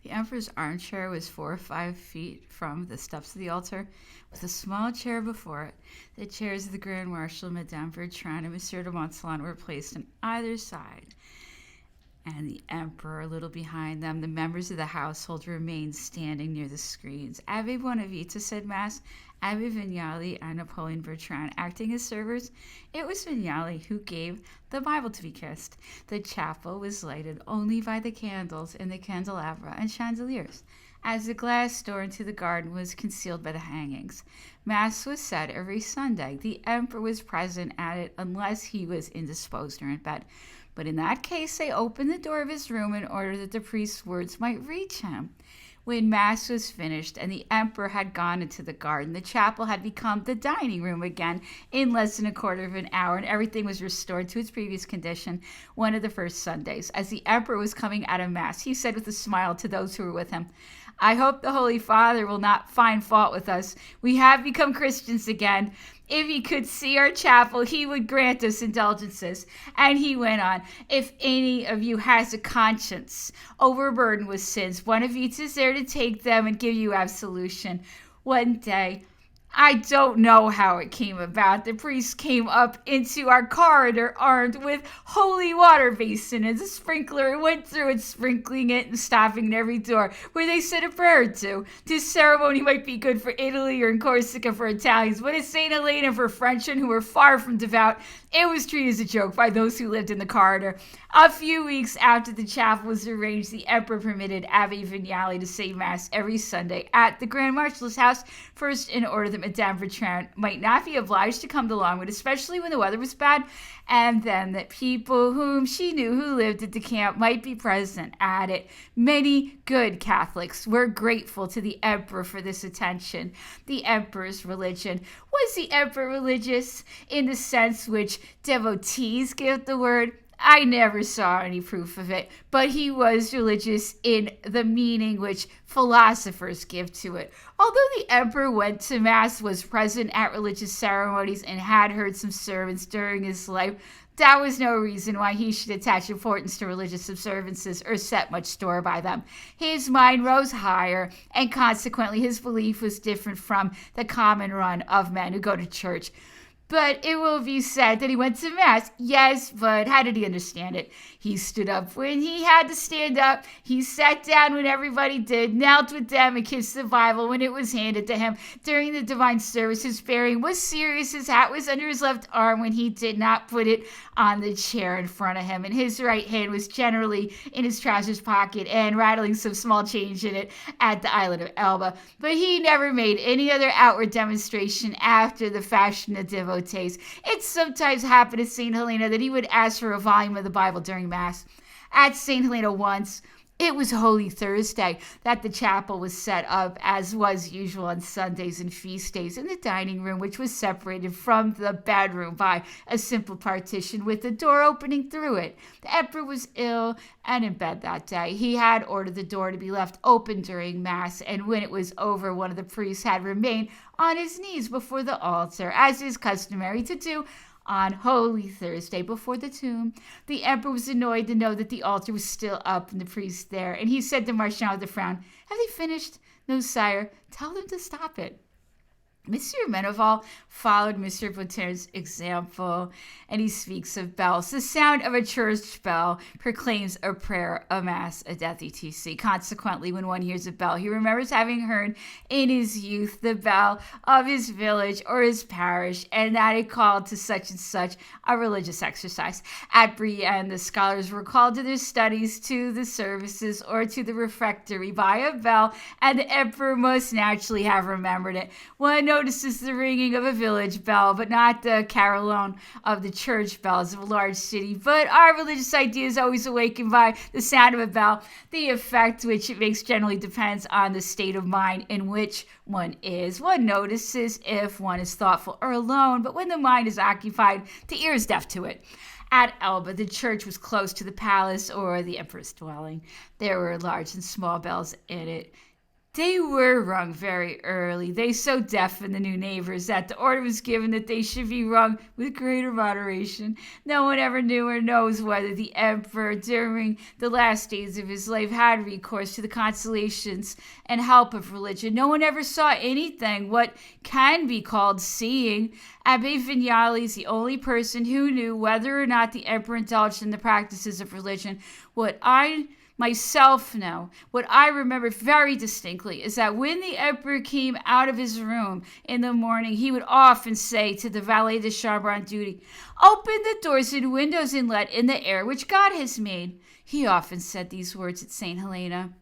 The emperor's armchair was 4 or 5 feet from the steps of the altar, with a small chair before it. The chairs of the Grand Marshal, Madame Bertrand, and Monsieur de Montsalon were placed on either side, and the emperor a little behind them. The members of the household remained standing near the screens. Abbe Bonavita said Mass, Abbe Vignali and Napoleon Bertrand acting as servers. It was Vignali who gave the Bible to be kissed. The chapel was lighted only by the candles in the candelabra and chandeliers, as the glass door into the garden was concealed by the hangings. Mass was said every Sunday. The emperor was present at it unless he was indisposed or in bed. But in that case, they opened the door of his room in order that the priest's words might reach him. When Mass was finished and the emperor had gone into the garden, the chapel had become the dining room again in less than a quarter of an hour, and everything was restored to its previous condition one of the first Sundays. As the emperor was coming out of Mass, he said with a smile to those who were with him, I hope the Holy Father will not find fault with us. We have become Christians again. If he could see our chapel, he would grant us indulgences. And he went on, if any of you has a conscience overburdened with sins, Bonavita is there to take them and give you absolution. One day, I don't know how it came about. The priest came up into our corridor armed with holy water basin and a sprinkler and went through it, sprinkling it and stopping at every door where they said a prayer or two. This ceremony might be good for Italy or in Corsica for Italians, but at St. Helena for Frenchmen who were far from devout, it was treated as a joke by those who lived in the corridor. A few weeks after the chapel was arranged, the emperor permitted Abbe Vignali to say Mass every Sunday at the Grand Marshal's house, first in order that Madame Bertrand might not be obliged to come to Longwood, especially when the weather was bad, and then that people whom she knew who lived at the camp might be present at it. Many good Catholics were grateful to the emperor for this attention. The emperor's religion. Was the emperor religious in the sense which devotees give the word? I never saw any proof of it, but he was religious in the meaning which philosophers give to it. Although the emperor went to Mass, was present at religious ceremonies, and had heard some sermons during his life, that was no reason why he should attach importance to religious observances or set much store by them. His mind rose higher, and consequently his belief was different from the common run of men who go to church. But it will be said that he went to Mass. Yes, but how did he understand it? He stood up when he had to stand up. He sat down when everybody did, knelt with them, and kissed the Bible when it was handed to him. During the divine service, his bearing was serious. His hat was under his left arm when he did not put it on the chair in front of him, and his right hand was generally in his trousers pocket and rattling some small change in it at the island of Elba. But he never made any other outward demonstration after the fashion of devotees. It sometimes happened at St. Helena that he would ask for a volume of the Bible during Mass. At St. Helena once, it was Holy Thursday that the chapel was set up, as was usual on Sundays and feast days, in the dining room, which was separated from the bedroom by a simple partition with the door opening through it. The emperor was ill and in bed that day. He had ordered the door to be left open during Mass, and when it was over, one of the priests had remained on his knees before the altar, as is customary to do on Holy Thursday before the tomb. The emperor was annoyed to know that the altar was still up and the priest there, and he said to Marchand with a frown, have they finished? No, sire. Tell them to stop it. Monsieur Meneval followed Monsieur Botaine's example, and he speaks of bells. The sound of a church bell proclaims a prayer, a mass, a death, etc. Consequently, when one hears a bell, he remembers having heard in his youth the bell of his village or his parish, and that it called to such and such a religious exercise. At Brienne, the scholars were called to their studies, to the services, or to the refectory by a bell, and the emperor must naturally have remembered it. One notices the ringing of a village bell, but not the carillon of the church bells of a large city. But our religious idea is always awakened by the sound of a bell. The effect which it makes generally depends on the state of mind in which one is. One notices if one is thoughtful or alone, but when the mind is occupied, the ear is deaf to it. At Elba, the church was close to the palace or the emperor's dwelling. There were large and small bells in it. They were rung very early. They so deafened the new neighbors that the order was given that they should be rung with greater moderation. No one ever knew or knows whether the emperor, during the last days of his life, had recourse to the consolations and help of religion. No one ever saw anything what can be called seeing. Abbe Vignali is the only person who knew whether or not the emperor indulged in the practices of religion. What I myself know, what I remember very distinctly, is that when the emperor came out of his room in the morning, he would often say to the valet de chambre on duty, "Open the doors and windows and let in the air which God has made." He often said these words at St. Helena.